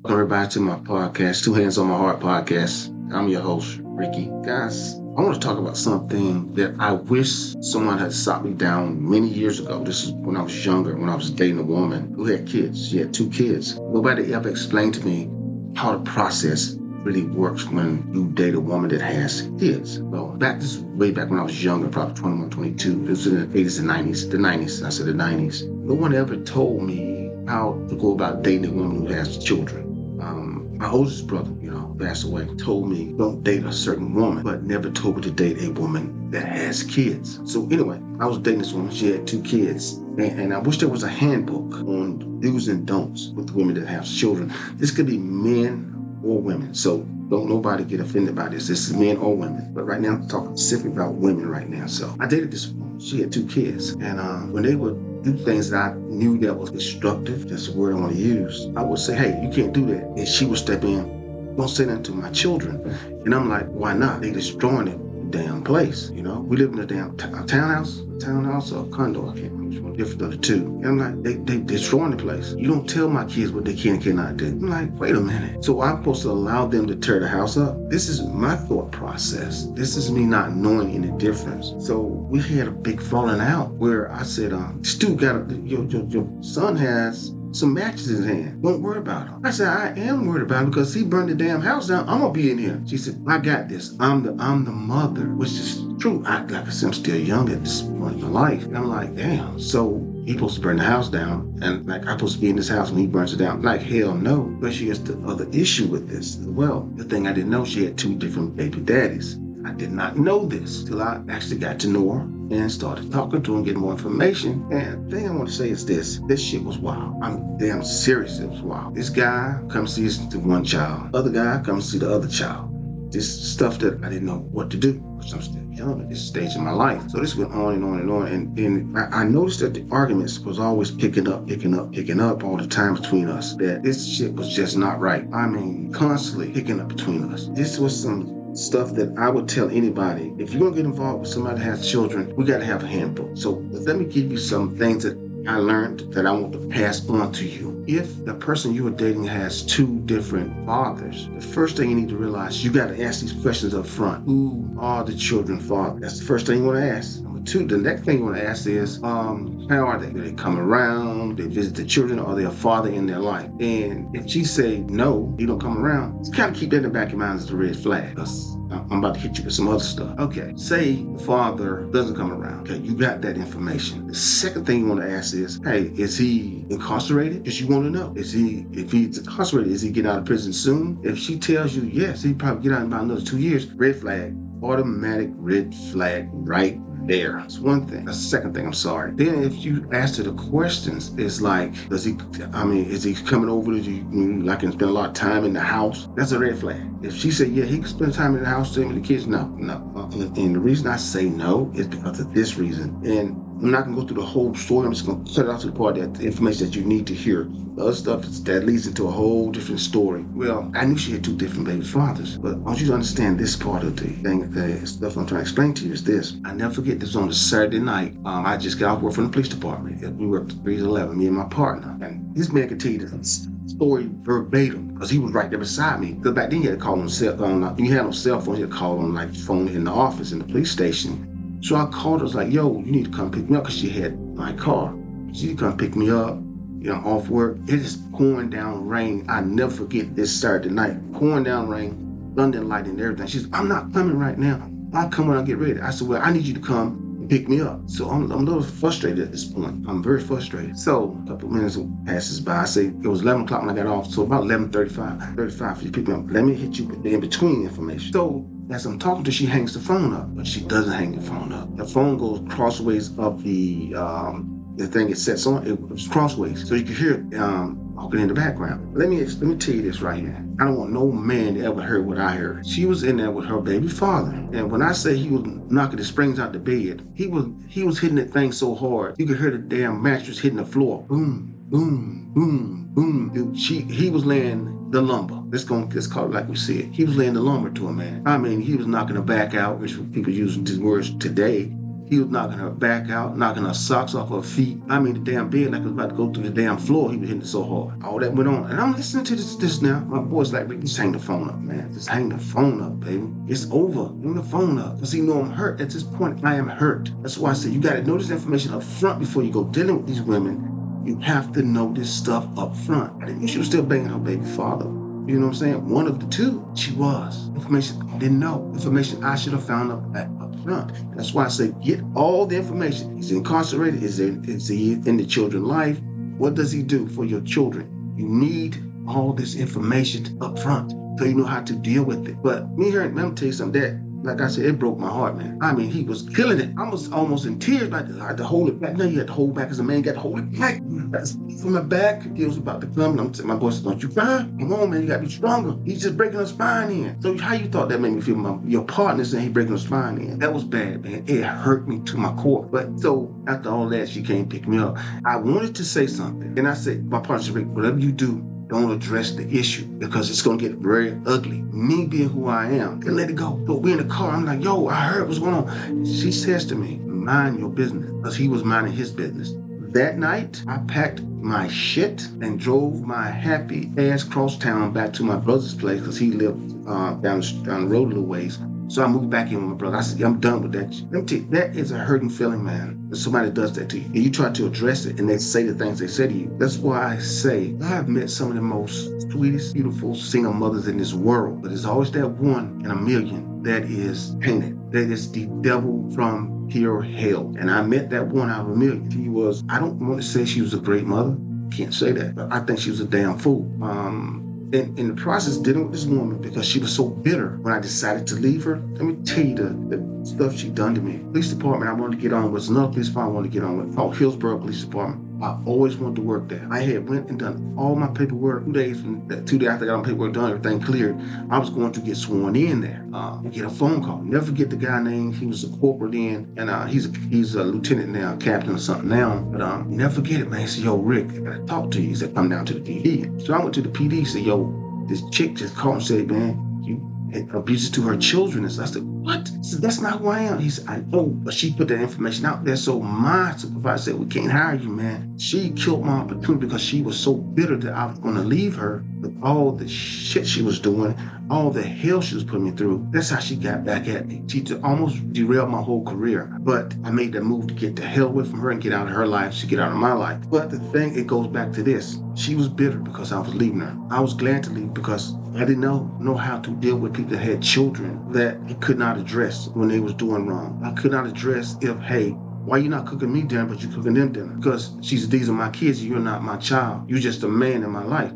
Welcome everybody to my podcast, Two Hands on My Heart podcast. I'm your host, Ricky. Guys, I want to talk about something that I wish someone had stopped me down many years ago. This is when I was younger, when I was dating a woman who had kids. She had 2 kids. Nobody ever explained to me how the process really works when you date a woman that has kids. Well, this is way back when I was younger, probably 21, 22. This was in the 80s and 90s. The 90s, I said the 90s. No one ever told me how to go about dating a woman who has children. My oldest brother, passed away, told me don't date a certain woman, but never told me to date a woman that has kids. So anyway, I was dating this woman. She had 2 kids. And I wish there was a handbook on do's and don'ts with women that have children. This could be men or women. So don't nobody get offended by this. This is men or women. But right now, I'm talking specifically about women right now. So I dated this woman. She had 2 kids. And when they would do things that I knew that was destructive, that's the word I want to use, I would say, hey, you can't do that. And she would step in, don't say that to my children. And I'm like, why not? They destroying the damn place, We live in a damn townhouse or a condo. I can't remember which one, different of the two. And I'm like, they destroying the place. You don't tell my kids what they can and cannot do. I'm like, wait a minute. So I'm supposed to allow them to tear the house up? This is my thought process. This is me not knowing any difference. So we had a big falling out where I said, Stu, your son has some matches in his hand. Don't worry about him. I said, I am worried about him because he burned the damn house down. I'm gonna be in here. She said, I got this. I'm the mother, which is true. Like I said, I'm still young at this point in my life. And I'm like, damn. So he's supposed to burn the house down, and I'm supposed to be in this house when he burns it down. Like, hell no. But she has the other issue with this as well. The thing I didn't know, she had 2 different baby daddies. I did not know this till I actually got to know her and started talking to him, getting more information. And the thing I want to say is this shit was wild. I'm damn serious, it was wild. This guy comes to see the one child. Other guy comes to see the other child. This stuff that I didn't know what to do, because I'm still young at this stage in my life. So this went on and on and on. And I noticed that the arguments was always picking up all the time between us. That this shit was just not right. I mean, constantly picking up between us. This was some stuff that I would tell anybody. If you're going to get involved with somebody that has children, we got to have a handbook. So let me give you some things that I learned that I want to pass on to you. If the person you are dating has 2 different fathers, the first thing you need to realize, you got to ask these questions up front. Who are the children's fathers? That's the first thing you want to ask. Number 2, the next thing you want to ask is, how are they? Do they come around? Do they visit the children? Or are they a father in their life? And if she say no, you don't come around, just kind of keep that in the back of your mind as a red flag. Because I'm about to hit you with some other stuff. Okay, say the father doesn't come around. Okay, you got that information. The second thing you want to ask is, hey, is he incarcerated? Because you want to know. If he's incarcerated, is he getting out of prison soon? If she tells you yes, he'll probably get out in about another 2 years, red flag, automatic red flag right there. That's one thing. That's the second thing, I'm sorry. Then if you ask her the questions, it's like, is he coming over to you, like, and spend a lot of time in the house? That's a red flag. If she said, yeah, he can spend time in the house with the kids, no. And the reason I say no is because of this reason. And I'm not going to go through the whole story. I'm just going to cut it out to the part that the information that you need to hear. The other stuff that leads into a whole different story. Well, I knew she had 2 different baby fathers, but I want you to understand this part of the thing. The stuff I'm trying to explain to you is this. I never forget this on a Saturday night. I just got off work from the police department. We worked 3 to 11, me and my partner. And this man could tell you this story verbatim because he was right there beside me. Because back then you had to call on cell phone. You had no cell phone. You had to call on like phone in the office in the police station. So I called her. I was like, yo, you need to come pick me up, because she had my car. She come pick me up, off work. It is pouring down rain. I never forget this Saturday night. Pouring down rain, thunder and lightning and everything. She said, I'm not coming right now. I'll come when I get ready. I said, well, I need you to come and pick me up. So I'm a little frustrated at this point. I'm very frustrated. So a couple minutes passes by. I say it was 11 o'clock when I got off. So about 11:35 for you to pick me up. Let me hit you with the in-between information. So as I'm talking to her, she hangs the phone up, but she doesn't hang the phone up. The phone goes crossways up the thing it sets on. It was crossways, so you can hear it walking in the background. Let me tell you this right here. I don't want no man to ever hear what I heard. She was in there with her baby father, and when I say he was knocking the springs out the bed, he was hitting that thing so hard you could hear the damn mattress hitting the floor. Boom, boom, boom, boom. Dude, he was laying the lumber. Let's call it like we see it. He was laying the lumber to a man. I mean, he was knocking her back out, which people using these words today. He was knocking her back out, knocking her socks off her feet. I mean, the damn bed like it was about to go through the damn floor. He was hitting it so hard. All that went on. And I'm listening to this now. My boy's like, Rick, just hang the phone up, man. Just hang the phone up, baby. It's over. Hang the phone up. Because he know I'm hurt. At this point, I am hurt. That's why I said you got to know this information up front before you go dealing with these women. You have to know this stuff up front. I didn't know she was still banging her baby father. You know what I'm saying? One of the two, she was. Information I didn't know. Information I should have found up front. That's why I say get all the information. He's incarcerated. Is he in the children's life? What does he do for your children? You need all this information up front so you know how to deal with it. But me hearing, let me tell you something, that, like I said, it broke my heart, man. I mean, he was killing it. I was almost in tears. Like, I had to hold it back. No, you had to hold back as a man. You got to hold it back. That's from my back. He was about to come. And I'm telling my boy, don't you cry? Come on, man. You got to be stronger. He's just breaking her spine in. So how you thought that made me feel? Your partner saying he breaking her spine in. That was bad, man. It hurt me to my core. But so after all that, she came pick me up. I wanted to say something. And I said, my partner said, Rick, whatever you do, don't address the issue because it's going to get very ugly. Me being who I am, and let it go. But we in the car, I'm like, yo, I heard what's going on. She says to me, mind your business, because he was minding his business. That night, I packed my shit and drove my happy ass cross town back to my brother's place because he lived down the road a little ways. So I moved back in with my brother. I said, I'm done with that. Let me tell you, that is a hurting feeling, man. When somebody does that to you, and you try to address it, and they say the things they say to you. That's why I say I have met some of the most sweetest, beautiful single mothers in this world. But there's always that one in a million that is painted. That is the devil from pure hell. And I met that one out of a million. She was, I don't want to say she was a great mother. Can't say that. But I think she was a damn fool. In the process dealing with this woman because she was so bitter when I decided to leave her. Let me tell you the stuff she done to me. Police department I wanted to get on was another police department I wanted to get on with, called Hillsborough Police Department. I always wanted to work there. I had went and done all my paperwork. 2 days after I got my paperwork done, everything cleared, I was going to get sworn in there. Get a phone call. Never forget the guy name. He was a corporal then, and he's a lieutenant now, captain or something now. But never forget it, man. He said, yo, Rick, I gotta talk to you. He said, come down to the PD. So I went to the PD. He said, yo, this chick just called and said, man, you abuses to her children. And so I said, what? He said, that's not who I am. He said, I know, but she put that information out there. So my supervisor said, we can't hire you, man. She killed my opportunity because she was so bitter that I was going to leave her with all the shit she was doing, all the hell she was putting me through. That's how she got back at me. She almost derailed my whole career. But I made that move to get the hell away from her and get out of her life. She get out of my life. But the thing, it goes back to this. She was bitter because I was leaving her. I was glad to leave because I didn't know how to deal with people that had children that I could not address when they was doing wrong. I could not address if, hey, why you not cooking me dinner, but you cooking them dinner? Because these are my kids, you're not my child. You're just a man in my life.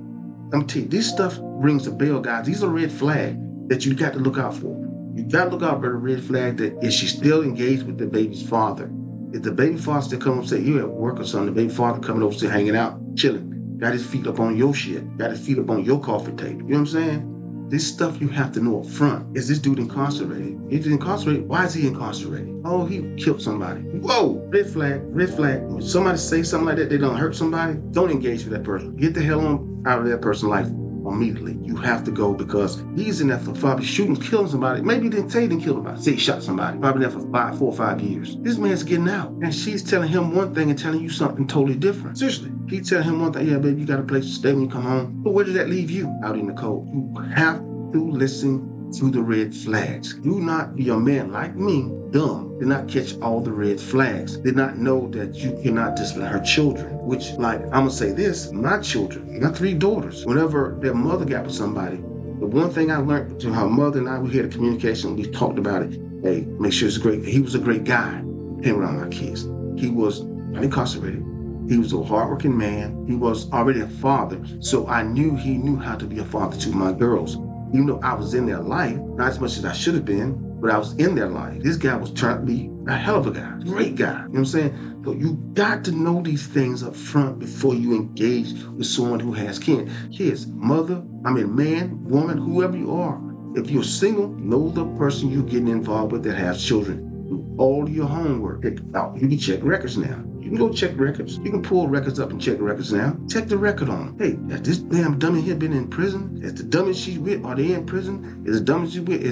I'm telling you, this stuff rings a bell, guys. These are red flags that you got to look out for. You got to look out for the red flag that is she still engaged with the baby's father? If the baby father still come up and say, you at work or something, the baby father coming over still hanging out, chilling, got his feet up on your shit, got his feet up on your coffee table. You know what I'm saying? This stuff you have to know up front. Is this dude incarcerated? If he's incarcerated, why is he incarcerated? Oh, he killed somebody. Whoa, red flag, red flag. When somebody say something like that, they don't hurt somebody, don't engage with that person. Get the hell on out of that person's life immediately. You have to go because he's in there for probably shooting, killing somebody. Maybe he didn't say he didn't kill somebody. Say he shot somebody. Probably there for 4 or 5 years. This man's getting out. And she's telling him one thing and telling you something totally different. Seriously. He's telling him one thing. Yeah, baby, you got a place to stay when you come home. But where did that leave you? Out in the cold. You have to listen to the red flags. Do not be a man like me, dumb, did not catch all the red flags, did not know that you cannot discipline her children, which, like, I'm gonna say this, my children, my 3 daughters, whenever their mother got with somebody, the one thing I learned to her mother and I, we had a communication, we talked about it, hey, make sure it's great. He was a great guy, came around my kids. He was incarcerated. He was a hardworking man. He was already a father, so I knew he knew how to be a father to my girls. Even though I was in their life, not as much as I should have been, but I was in their life. This guy was trying to be a hell of a guy, great guy. You know what I'm saying? So you got to know these things up front before you engage with someone who has kids. Mother, man, woman, whoever you are. If you're single, know the person you're getting involved with that has children. Do all your homework. You can check records now. You can go check records. You can pull records up and check records now. Check the record on them. Hey, has this damn dummy here been in prison? Is the dummy she's with, are they in prison? Is the dummy she's with,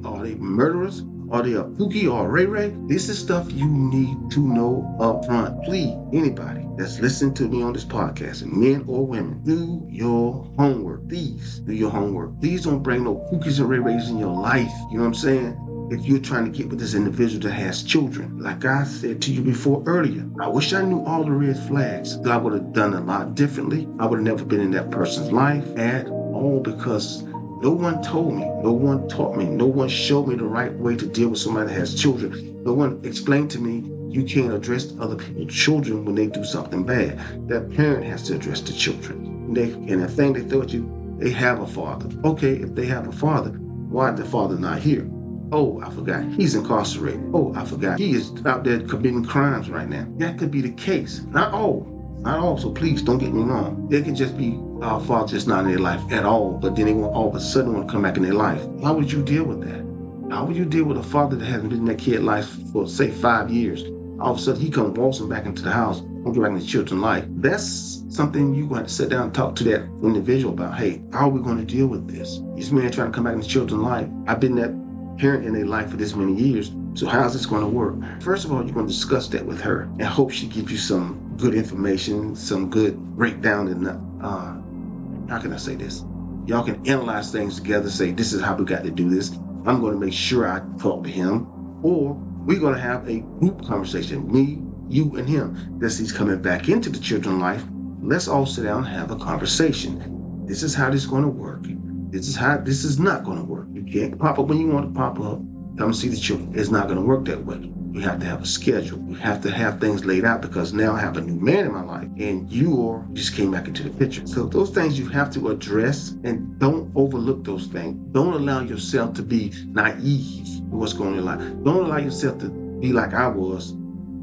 are they murderers? Are they a Pookie or a Ray Ray? This is stuff you need to know up front. Please, anybody that's listening to me on this podcast, men or women, do your homework. Please do your homework. Please don't bring no Pookies and Ray Rays in your life. You know what I'm saying? If you're trying to get with this individual that has children, like I said to you before earlier, I wish I knew all the red flags. I would have done a lot differently. I would have never been in that person's life at all, because no one told me, no one taught me, no one showed me the right way to deal with somebody that has children. No one explained to me you can't address other people's children when they do something bad. That parent has to address the children. And the thing they thought they have a father. Okay, if they have a father, why the father not here? Oh, I forgot. He's incarcerated. Oh, I forgot. He is out there committing crimes right now. That could be the case. Not all. So please don't get me wrong. They can just be our father just not in their life at all, but then they won't all of a sudden want to come back in their life. How would you deal with that? How would you deal with a father that hasn't been in that kid's life for, say, 5 years? All of a sudden he comes waltzing back into the house, won't get back in the children's life. That's something you're going to have to sit down and talk to that individual about. Hey, how are we going to deal with this? This man trying to come back in the children's life. I've been that parent in their life for this many years. So how's this going to work? First of all, you're going to discuss that with her and hope she gives you some good information, some good breakdown in how can I say this? Y'all can analyze things together, say this is how we got to do this. I'm going to make sure I talk to him, or we're going to have a group conversation, me, you, and him. This he's coming back into the children's life. Let's all sit down and have a conversation. This is how this is going to work. This is not going to work. You can't pop up when you want to pop up. Come see the children. It's not going to work that way. We have to have a schedule. We have to have things laid out, because now I have a new man in my life and you just came back into the picture. So those things you have to address, and don't overlook those things. Don't allow yourself to be naive to what's going on in your life. Don't allow yourself to be like I was,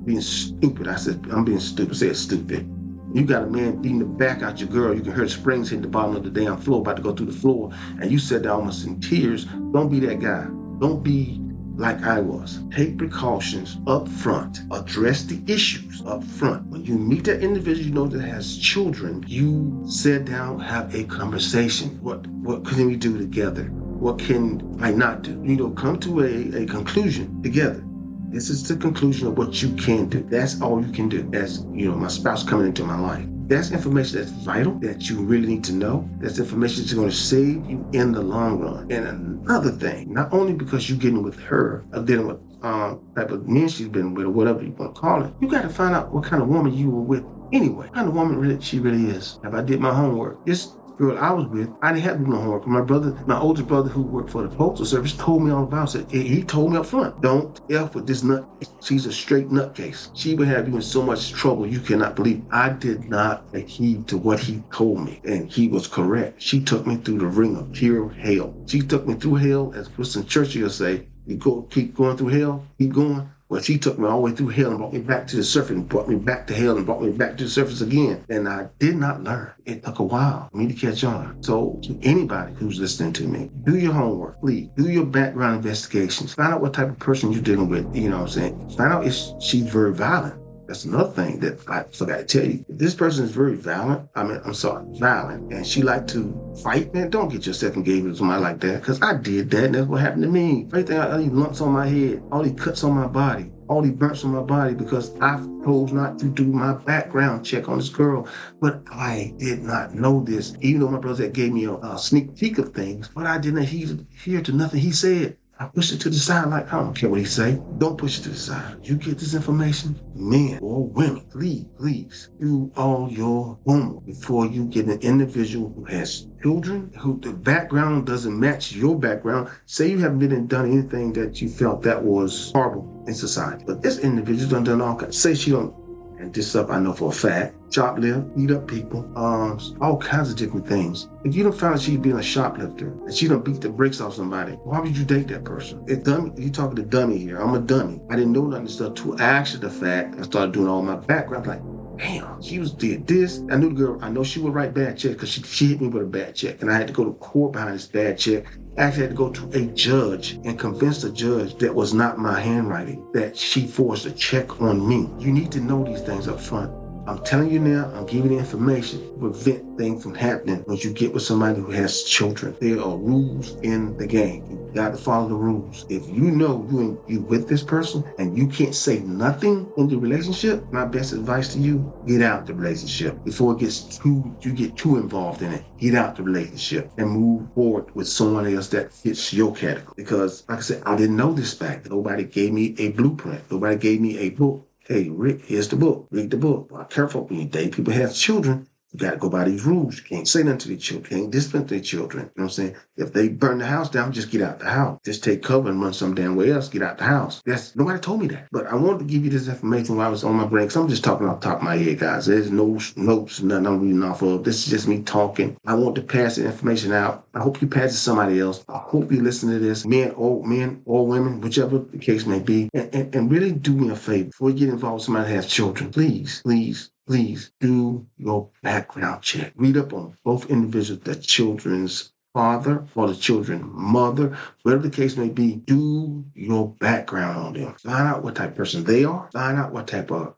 being stupid. I said, I'm being stupid. Say it's stupid. You got a man beating the back out your girl. You can hear the springs hitting the bottom of the damn floor, about to go through the floor, and you sat there almost in tears. Don't be that guy. Don't be like I was. Take precautions up front. Address the issues up front. When you meet that individual you know that has children, you sit down, have a conversation. What can we do together? What can I not do? Come to a conclusion together. This is the conclusion of what you can do. That's all you can do. As my spouse coming into my life. That's information that's vital, that you really need to know. That's information that's going to save you in the long run. And another thing, not only because you're getting with her, or dealing with type of men she's been with, or whatever you want to call it, you got to find out what kind of woman you were with anyway. What kind of woman she really is. If I did my homework, this girl I was with, I didn't have to do no homework. My older brother who worked for the Postal Service told me all about it. He told me up front, don't F with this nut. She's a straight nutcase. She would have you in so much trouble you cannot believe. I did not take heed to what he told me, and he was correct. She took me through the ring of pure hell. She took me through hell, as Winston Churchill will say, keep going through hell, keep going. Well, she took me all the way through hell and brought me back to the surface, and brought me back to hell and brought me back to the surface again. And I did not learn. It took a while for me to catch on. So to anybody who's listening to me, do your homework, please. Do your background investigations. Find out what type of person you're dealing with. You know what I'm saying? Find out if she's very violent. That's another thing that I forgot to tell you. If this person is very violent, violent, and she like to fight, man, don't get yourself engaged with somebody like that, because I did that, and that's what happened to me. Everything, all these lumps on my head, all these cuts on my body, all these burns on my body, because I chose not to do my background check on this girl. But I did not know this, even though my brother gave me a sneak peek of things, but I didn't hear to nothing he said. I pushed it to the side like, I don't care what he say. Don't push it to the side. You get this information, men or women, please do all your homework before you get an individual who has children, who the background doesn't match your background. Say you haven't been and done anything that you felt that was horrible in society. But this individual done all kinds. Say she don't, and this stuff I know for a fact, shoplift, beat up people, all kinds of different things. If you don't find out she's being a shoplifter and she don't beat the brakes off somebody, why would you date that person? It's dummy. You talking to dummy here. I'm a dummy. I didn't know nothing stuff till after the fact. I started doing all my background. Like, damn, did this. I knew the girl. I know she would write bad checks because she hit me with a bad check, and I had to go to court behind this bad check. I actually had to go to a judge and convince the judge that was not my handwriting, that she forged a check on me. You need to know these things up front. I'm telling you now, I'm giving you information to prevent things from happening when you get with somebody who has children. There are rules in the game. You got to follow the rules. If you know you with this person and you can't say nothing in the relationship, my best advice to you, get out the relationship before you get too involved in it. Get out the relationship and move forward with someone else that fits your category. Because like I said, I didn't know this back then. Nobody gave me a blueprint. Nobody gave me a book. Hey, Rick, here's the book. Read the book. Be careful when you date people who have children. You got to go by these rules. You can't say nothing to the children. You can't discipline their children. You know what I'm saying? If they burn the house down, just get out the house. Just take cover and run some damn way else. Get out the house. Nobody told me that. But I wanted to give you this information while I was on my break. So I'm just talking off the top of my head, guys. There's no notes, nothing I'm reading off of. This is just me talking. I want to pass the information out. I hope you pass it to somebody else. I hope you listen to this, men or women, whichever the case may be, and really do me a favor. Before you get involved with somebody that has children, please do your background check. Read up on both individuals, the children's father or the children's mother, whatever the case may be. Do your background on them. Find out what type of person they are. Find out what type of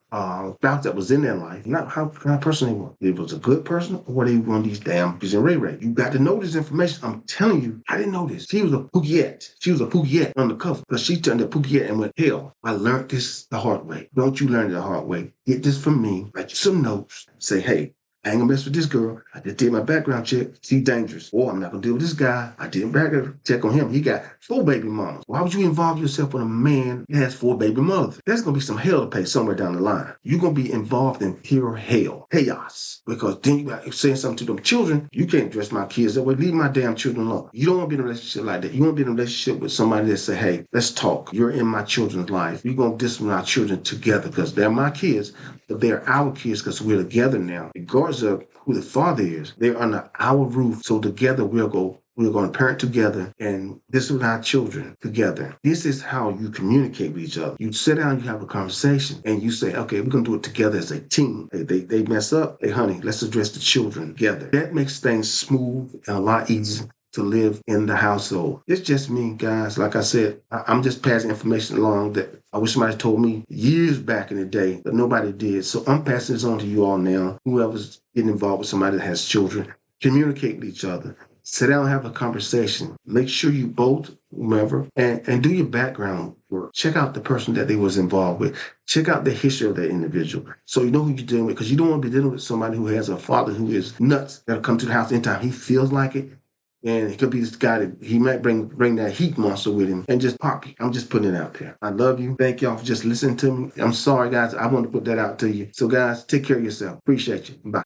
spouse that was in their life. Not how kind of person they were. If it was a good person or were they one of these damn piece of Ray Ray. You got to know this information. I'm telling you, I didn't know this. She was a Pookiette. She was a Pookiette on the cover. Because she turned to Pookiette and went, hell, I learned this the hard way. Don't you learn it the hard way. Get this from me. Write you some notes. Say, hey, I ain't gonna mess with this girl. I just did my background check. She's dangerous. Or I'm not gonna deal with this guy. I did a background check on him. He got 4 baby mamas. Why would you involve yourself with a man that has 4 baby mothers? There's gonna be some hell to pay somewhere down the line. You're gonna be involved in pure hell, chaos. Because then you got saying something to them children. You can't dress my kids that way. Leave my damn children alone. You don't want to be in a relationship like that. You want to be in a relationship with somebody that say, hey, let's talk. You're in my children's life. We're gonna discipline our children together because they're my kids, but they're our kids because we're together now. Regardless of who the father is, they're under our roof. So together we're going to parent together and discipline our children together. This is how you communicate with each other. You sit down, you have a conversation, and you say, okay, we're going to do it together as a team. Hey, they mess up. Hey, honey, let's address the children together. That makes things smooth and a lot easier to live in the household. It's just me, guys. Like I said, I'm just passing information along that I wish somebody told me years back in the day, but nobody did. So I'm passing this on to you all now. Whoever's getting involved with somebody that has children, communicate with each other. Sit down and have a conversation. Make sure you both, whomever, and do your background work. Check out the person that they was involved with. Check out the history of that individual. So you know who you're dealing with, because you don't want to be dealing with somebody who has a father who is nuts that'll come to the house anytime he feels like it. And it could be this guy that he might bring that heat monster with him and just pop you. I'm just putting it out there. I love you. Thank y'all for just listening to me. I'm sorry, guys. I want to put that out to you. So, guys, take care of yourself. Appreciate you. Bye.